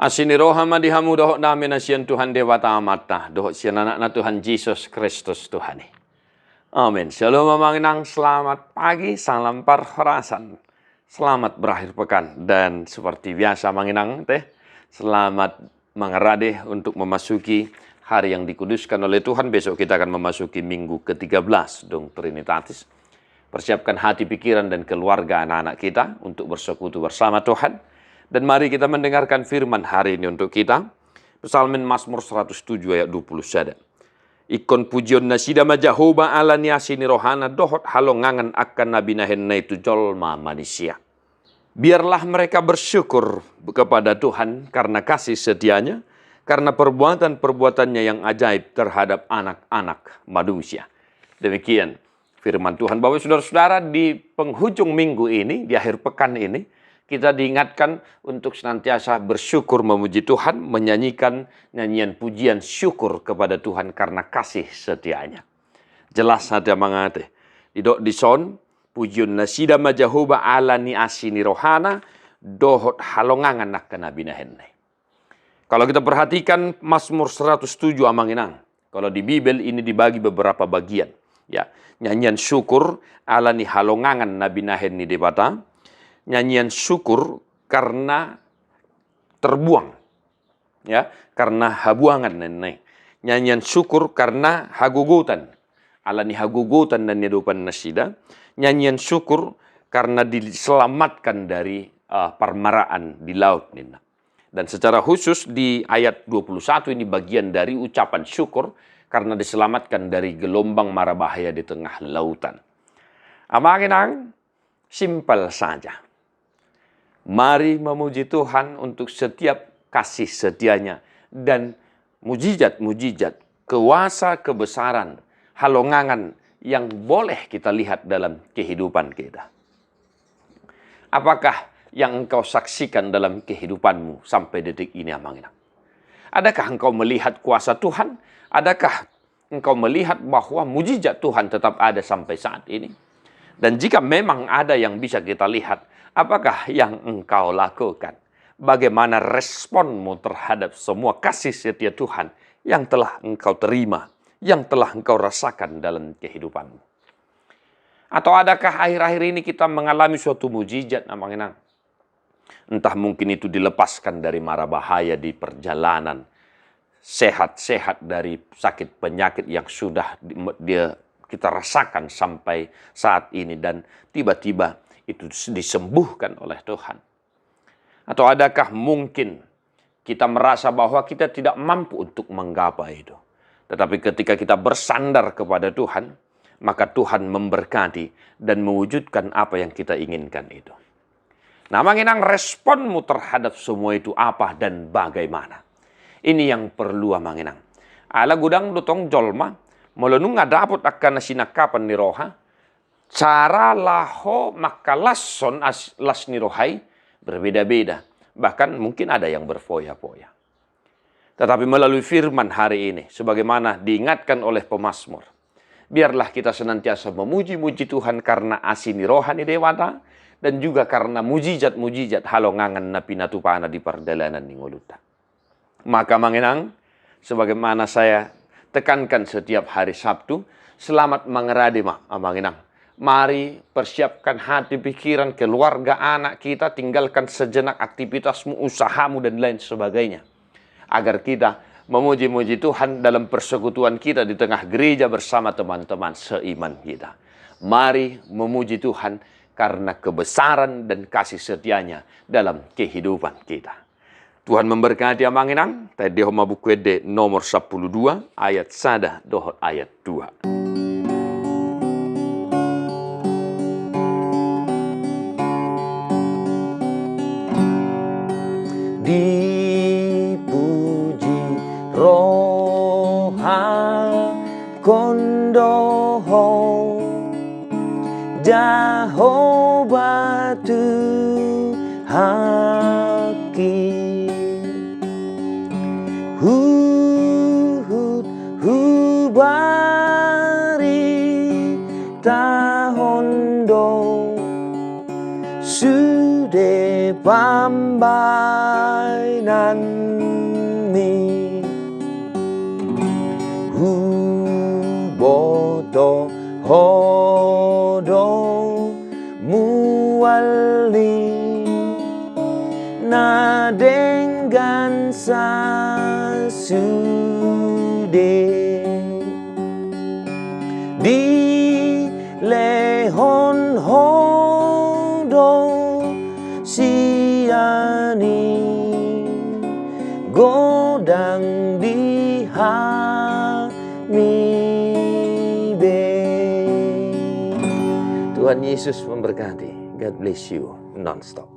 Asini rohama dihamu dohok namin asian Tuhan Dewa Tamata, dohok sian anak na Tuhan Yesus Kristus Tuhan. Amin. Shalom mamanginang, selamat pagi, salam perhorasan. Selamat berakhir pekan. Dan seperti biasa manginang teh, selamat mengerade untuk memasuki hari yang dikuduskan oleh Tuhan. Besok kita akan memasuki minggu ke-13, dong Trinitatis. Persiapkan hati, pikiran, dan keluarga anak-anak kita untuk bersekutu bersama Tuhan. Dan mari kita mendengarkan firman hari ini untuk kita. Psalmin Mazmur 107 ayat 20 sada. Ikon pujion nasida majahoba ala niasini rohana dohot halongangan akan nabi nahen itu jolma manusia. Biarlah mereka bersyukur kepada Tuhan karena kasih setianya, karena perbuatan-perbuatannya yang ajaib terhadap anak-anak manusia. Demikian firman Tuhan. Bapak saudara-saudara, di penghujung minggu ini, di akhir pekan ini, kita diingatkan untuk senantiasa bersyukur memuji Tuhan, menyanyikan nyanyian pujian syukur kepada Tuhan karena kasih setianya. Jelas ada mangate. Didok dison, pujian nasida majahuba ala ni asini rohana, dohot halongangan nak kena binahenne. Kalau kita perhatikan Mazmur 107 amanginang. Kalau di Bible ini dibagi beberapa bagian. Ya, nyanyian syukur ala ni halongangan nabi nahen ni debata. Nyanyian syukur karena terbuang, ya, karena habuangan nenek. Nyanyian syukur karena hagugutan, alani hagugutan dan hidupan nasida. Nyanyian syukur karena diselamatkan dari permaraan di laut nina. Dan secara khusus di ayat 21 ini bagian dari ucapan syukur karena diselamatkan dari gelombang mara bahaya di tengah lautan. Amanginang, simpel saja. Mari memuji Tuhan untuk setiap kasih setianya dan mujizat-mujizat, kuasa kebesaran, halongangan yang boleh kita lihat dalam kehidupan kita. Apakah yang engkau saksikan dalam kehidupanmu sampai detik ini amanginang? Adakah engkau melihat kuasa Tuhan? Adakah engkau melihat bahwa mujizat Tuhan tetap ada sampai saat ini? Dan jika memang ada yang bisa kita lihat, apakah yang engkau lakukan? Bagaimana responmu terhadap semua kasih setia Tuhan yang telah engkau terima, yang telah engkau rasakan dalam kehidupanmu? Atau adakah akhir-akhir ini kita mengalami suatu mujizat amanginang? Entah mungkin itu dilepaskan dari mara bahaya di perjalanan, sehat-sehat dari sakit penyakit yang sudah kita rasakan sampai saat ini dan tiba-tiba itu disembuhkan oleh Tuhan. Atau adakah mungkin kita merasa bahwa kita tidak mampu untuk menggapai itu. Tetapi ketika kita bersandar kepada Tuhan, maka Tuhan memberkati dan mewujudkan apa yang kita inginkan itu. Nah, manginang responmu terhadap semua itu apa dan bagaimana? Ini yang perlu manginang. Ala gudang lutong jolma, melenung ngadapot akan nasinakapan ni roha, cara laho makalasson las ni rohai berbeda-beda. Bahkan mungkin ada yang berfoya-foya. Tetapi melalui firman hari ini, sebagaimana diingatkan oleh pemazmur, biarlah kita senantiasa memuji-muji Tuhan karena asini rohani dewata, dan juga karena mujizat-mujizat halongangan na pinatupana di perdalanan ni ngoluta. Maka manginang, sebagaimana saya tekankan setiap hari Sabtu, selamat mengerade manginang. Mari persiapkan hati, pikiran, keluarga, anak kita, tinggalkan sejenak aktivitasmu, usahamu, dan lain sebagainya. Agar kita memuji-muji Tuhan dalam persekutuan kita di tengah gereja bersama teman-teman seiman kita. Mari memuji Tuhan karena kebesaran dan kasih setianya dalam kehidupan kita. Tuhan memberkati amanginang. Tadi homa buku ede nomor 12 ayat sada dohot ayat 2. Dipuji roha kondoho Jehovah Tuhaki hubari tahondo sudah de pambainan mi boto hodo muali na dengan sasude di lehon hodo siani godang di hamibe. Tuhan Yesus memberkati. God bless you non-stop.